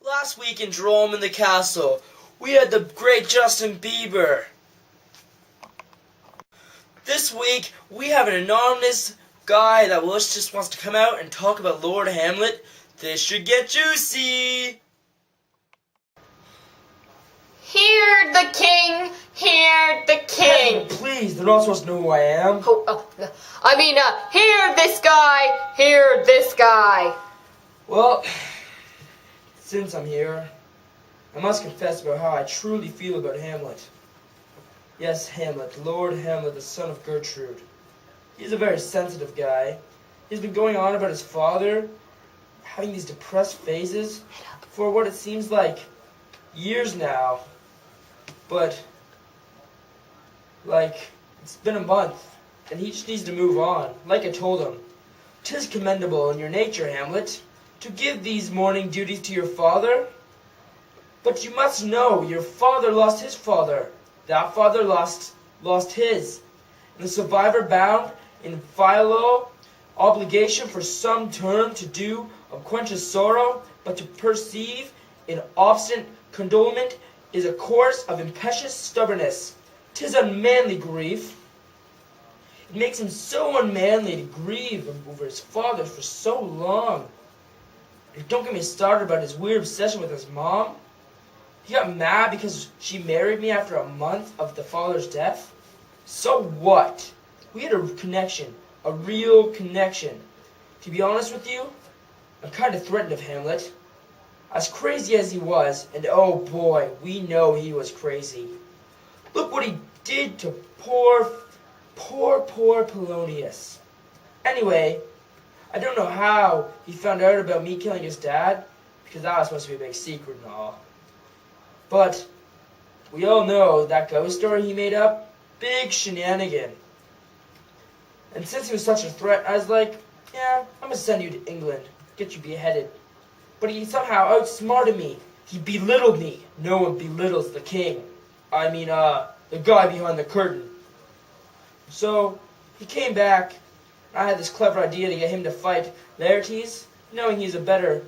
Last week in Drome in the Castle, we had the great Justin Bieber. This week, we have an anonymous guy that just wants to come out and talk about Lord Hamlet. This should get juicy. Hear the king, hear the king. Please, they're not supposed to know who I am. Hear this guy, hear this guy. Well, since I'm here, I must confess about how I truly feel about Hamlet. Yes, Hamlet, Lord Hamlet, the son of Gertrude. He's a very sensitive guy. He's been going on about his father having these depressed phases for what it seems like years now. But, it's been a month, and he just needs to move on. Like I told him, 'tis commendable in your nature, Hamlet, to give these morning duties to your father. But you must know, your father lost his father. That father lost his. And the survivor bound in filial obligation for some term to do of quench his sorrow, but to perceive in obstinate condolement is a course of impetuous stubbornness. 'Tis unmanly grief. It makes him so unmanly to grieve over his father for so long. And don't get me started about his weird obsession with his mom. He got mad because she married me after a month of the father's death. So what? We had a connection, a real connection. To be honest with you, I'm kind of threatened of Hamlet. As crazy as he was, and oh boy, we know he was crazy. Look what he did to poor Polonius. Anyway, I don't know how he found out about me killing his dad, because that was supposed to be a big secret and all. But we all know that ghost story he made up, big shenanigan. And since he was such a threat, I was like, yeah, I'm gonna send you to England, get you beheaded. But he somehow outsmarted me. He belittled me. No one belittles the king. The guy behind the curtain. So he came back. I had this clever idea to get him to fight Laertes, knowing he's a better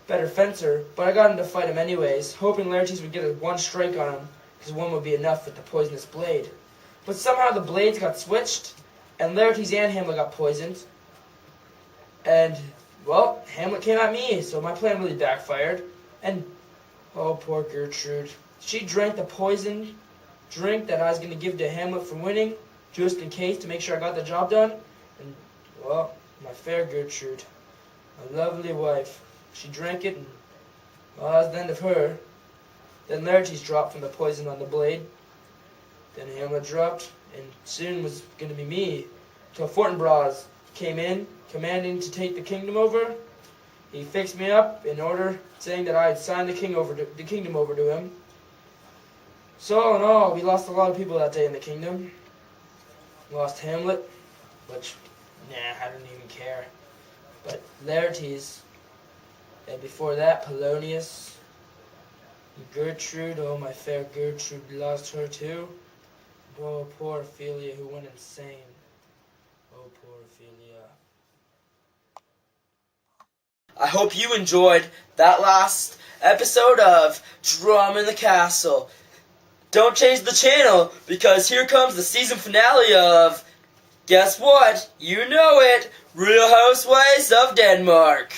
fencer, but I got him to fight him anyways, hoping Laertes would get one strike on him, because one would be enough with the poisonous blade. But somehow the blades got switched, and Laertes and Hamlet got poisoned. And, well, Hamlet came at me, so my plan really backfired. And, oh, poor Gertrude. She drank the poisoned drink that I was going to give to Hamlet for winning, just in case, to make sure I got the job done. And, well, my fair Gertrude, my lovely wife, she drank it, and, well, that was the end of her. Then Laertes dropped from the poison on the blade. Then Hamlet dropped, and soon was going to be me, till Fortinbras came in, commanding to take the kingdom over. He fixed me up in order, saying that I had signed the kingdom over to him. So all in all, we lost a lot of people that day in the kingdom. We lost Hamlet, which, I don't even care. But Laertes, and before that, Polonius, Gertrude, oh my fair Gertrude, lost her too. Oh, poor Ophelia, who went insane. Oh, poor Ophelia. I hope you enjoyed that last episode of Drome in the Castle. Don't change the channel, because here comes the season finale of, guess what? You know it, Real Housewives of Denmark.